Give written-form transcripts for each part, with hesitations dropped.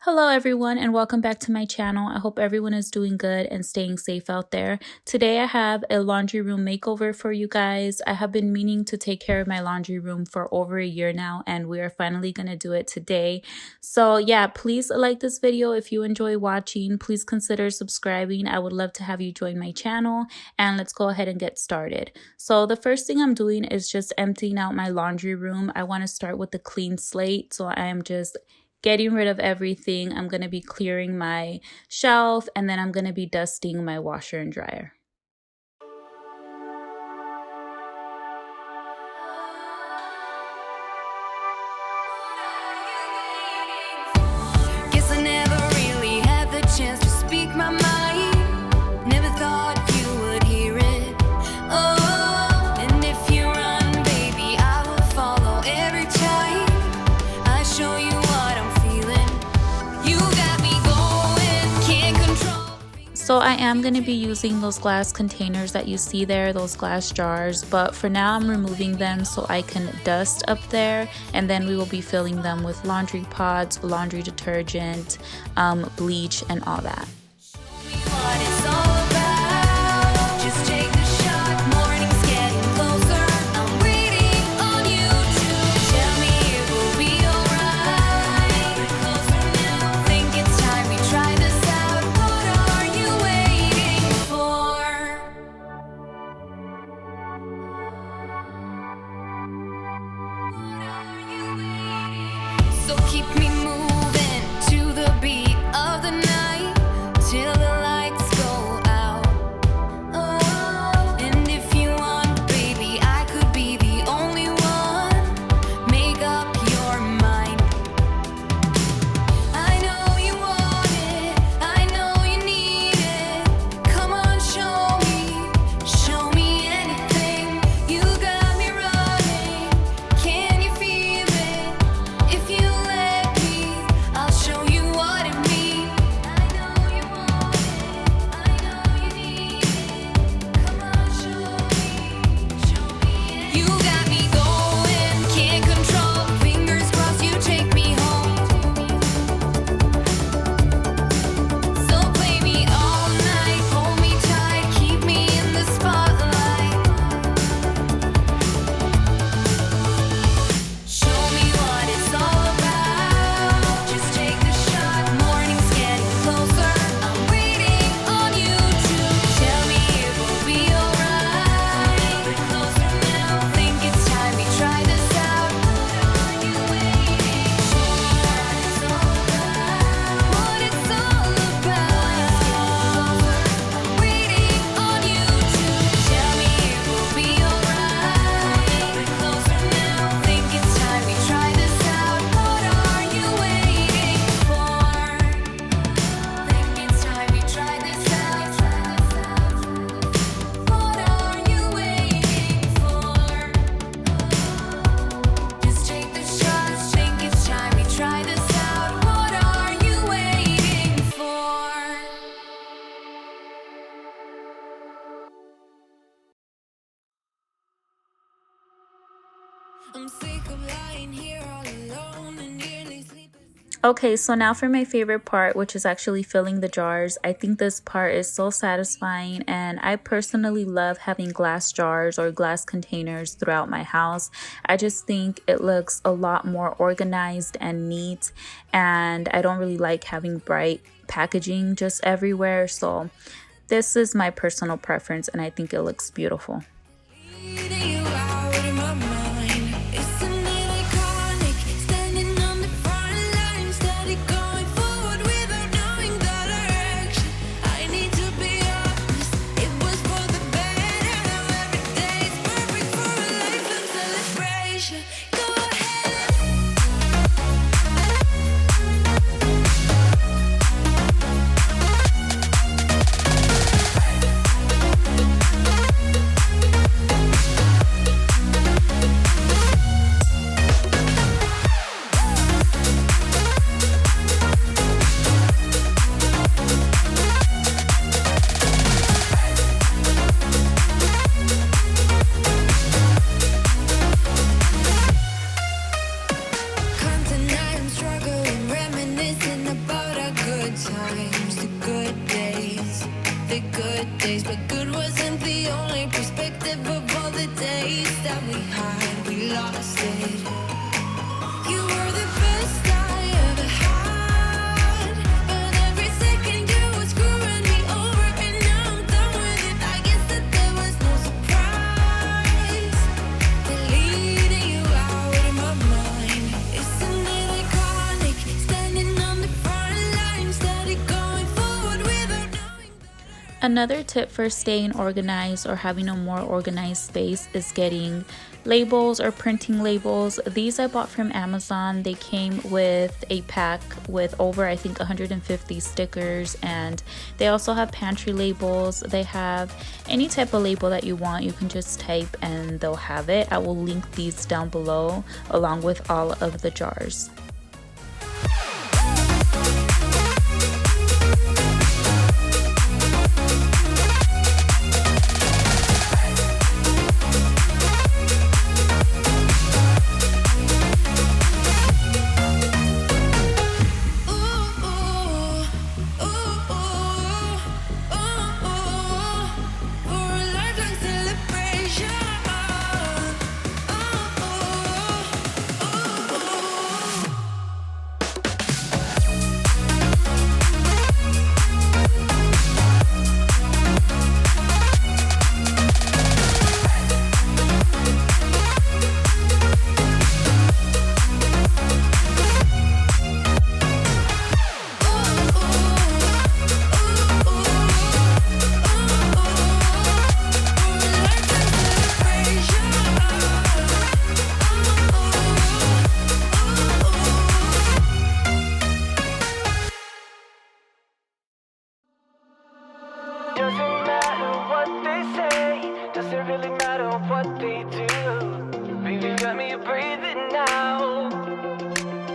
Hello everyone and welcome back to my channel. I hope everyone is doing good and staying safe out there. Today I have a laundry room makeover for you guys. I have been meaning to take care of my laundry room for over a year now and we are finally going to do it today. So yeah, please like this video if you enjoy watching. Please consider subscribing. I would love to have you join my channel and let's go ahead and get started. So the first thing I'm doing is just emptying out my laundry room. I want to start with a clean slate. So I am just getting rid of everything. I'm going to be clearing my shelf and then I'm going to be dusting my washer and dryer. Guess I never really had the chance to speak my mind. Never thought you would hear it. Oh, and if you run, baby, I will follow every time. I show you what I'm feeling. You got me going, can't control. So I am going to be using those glass containers that you see there, those glass jars, but for now I'm removing them so I can dust up there, and then we will be filling them with laundry pods, laundry detergent, bleach, and all that. Show me what it's all about. Just take the shot, morning's getting closer. I'm waiting on you to tell me it will be alright. We're closer now, think it's time we try this out. What are you waiting for? What are you waiting for? So keep me moving to the beat of the night till the lights go out. Oh, and if you want, baby, I could be the only one. Make up your mind. I know you want it, I know you need it. Come on, show me anything. You got me running, can you feel it? If you let me, I'll show you what it means. I know you want it, I know you need it. Come on, show me. You got me going, can't control. Fingers crossed you take me home. So play me all night, hold me tight, keep me in the spotlight. Show me what it's all about. Just take the shot, morning's getting closer. I'm waiting on you to tell me it will be alright. We're closer now, think it's time we try this out. What are you waiting for? What it's all about. I'm waiting on you to tell me it will be alright. We're closer now, think it's time we try this out. What are you waiting for? Think it's time we try this out. What are you waiting for? Just take the shots, think it's time we try this out. What are you waiting for? I'm sick of lying here all alone and nearly sleeping. Okay, so now for my favorite part, which is actually filling the jars. I think this part is so satisfying and I personally love having glass jars or glass containers throughout my house. I just think it looks a lot more organized and neat, and I don't really like having bright packaging just everywhere. So this is my personal preference and I think it looks beautiful. Leading you out in my mind. Isn't it iconic? Standing on the front line, steady going forward without knowing the direction. I need to be honest, it was for the better. Now every day is perfect for a lifelong celebration. Go ahead. Another tip for staying organized or having a more organized space is getting labels or printing labels. These I bought from Amazon. They came with a pack with over, I think, 150 stickers, and they also have pantry labels. They have any type of label that you want. You can just type and they'll have it. I will link these down below along with all of the jars. Doesn't matter what they say, doesn't really matter what they do. Baby, got me breathing now,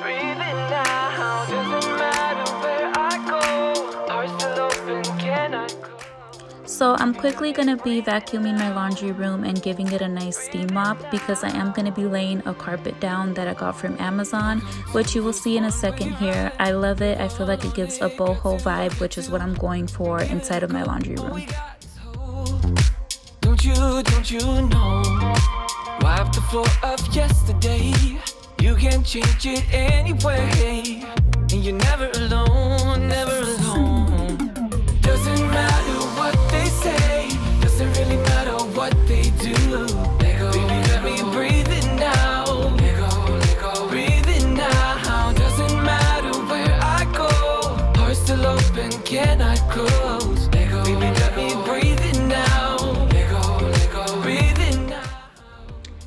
breathing now. Doesn't matter where I go, heart still open, can I go? So I'm quickly going to be vacuuming my laundry room and giving it a nice steam mop because I am going to be laying a carpet down that I got from Amazon, which you will see in a second here. I love it. I feel like it gives a boho vibe, which is what I'm going for inside of my laundry room. Don't you know? Wipe the floor of yesterday. You can change it anyway, and you're never alone, never alone. Doesn't matter what they say, doesn't really matter what they do. Let go, baby, let me breathe it now. Let go, breathe it now. Doesn't matter where I go, heart still open, cannot close. Let go, baby, let me breathe it now. Let go, breathe it now.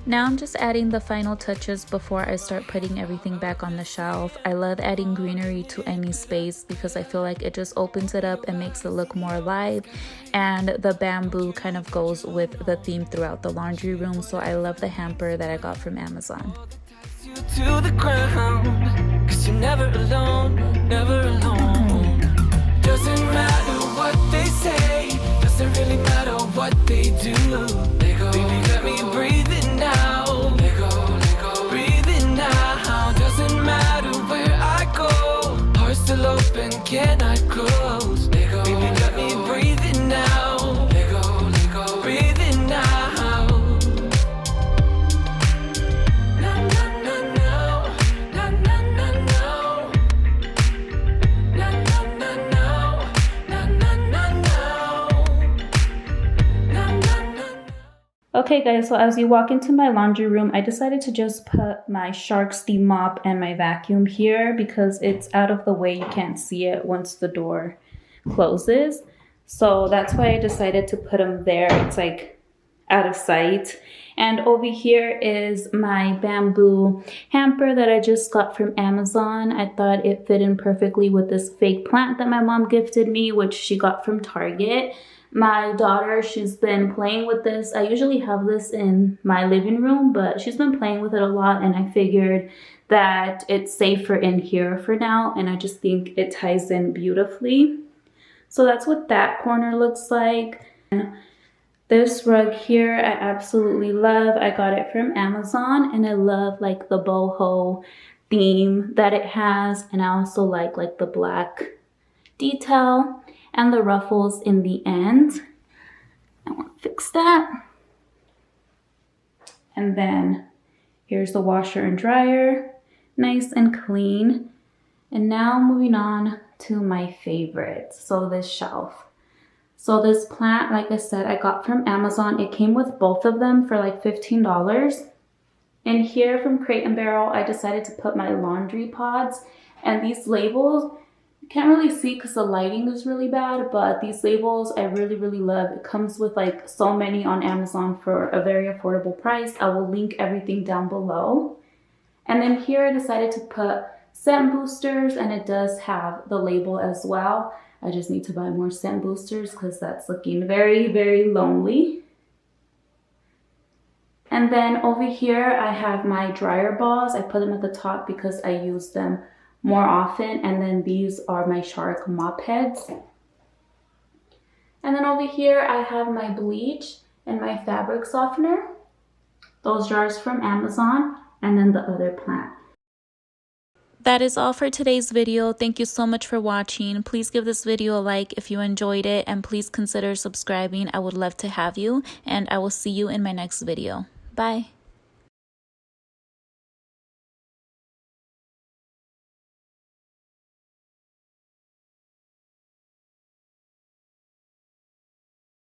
Now I'm just adding the final touches before I start putting everything back on the shelf. I love adding greenery to any space because I feel like it just opens it up and makes it look more alive, and the bamboo kind of goes with the theme throughout the laundry room. So I love the hamper that I got from Amazon. You to the ground, 'cause you're never alone, never alone. Doesn't matter what they say, doesn't really matter what they do. Let go, baby, let me breathe it now. Let go, breathe it now. Doesn't matter where I go, heart still open, cannot close. Let go, baby, let me breathe it now. Let go, breathe it now. Na na na no, na na na no, na na na no, na na na no, na na na. Okay guys, so as you walk into my laundry room, I decided to just put my Shark steam mop and my vacuum here because it's out of the way. You can't see it once the door closes. So that's why I decided to put them there. It's like out of sight. And over here is my bamboo hamper that I just got from Amazon. I thought it fit in perfectly with this fake plant that my mom gifted me, which she got from Target. My daughter, she's been playing with this. I usually have this in my living room, but she's been playing with it a lot, and I figured that it's safer in here for now, and I just think it ties in beautifully. So that's what that corner looks like. And this rug here, I absolutely love. I got it from Amazon, and I love like the boho theme that it has, and I also like the black detail and the ruffles in the end. I want to fix that. And then here's the washer and dryer, nice and clean. And now moving on to my favorite, so this shelf. So this plant, like I said, I got from Amazon. It came with both of them for like $15. And here from Crate and Barrel, I decided to put my laundry pods, and these labels, Can't really see because the lighting is really bad, but these labels I really love. It comes with like so many on Amazon for a very affordable price. I will link everything down below. And then here I decided to put scent boosters, and it does have the label as well. I just need to buy more scent boosters because that's looking very lonely. And then over here I have my dryer balls. I put them at the top because I use them more often. And then these are my shark mop heads. And then over here I have my bleach and my fabric softener. Those jars from Amazon, and then the other plant. That is all for today's video. Thank you so much for watching. Please give this video a like if you enjoyed it, and please consider subscribing. I would love to have you, and I will see you in my next video. Bye.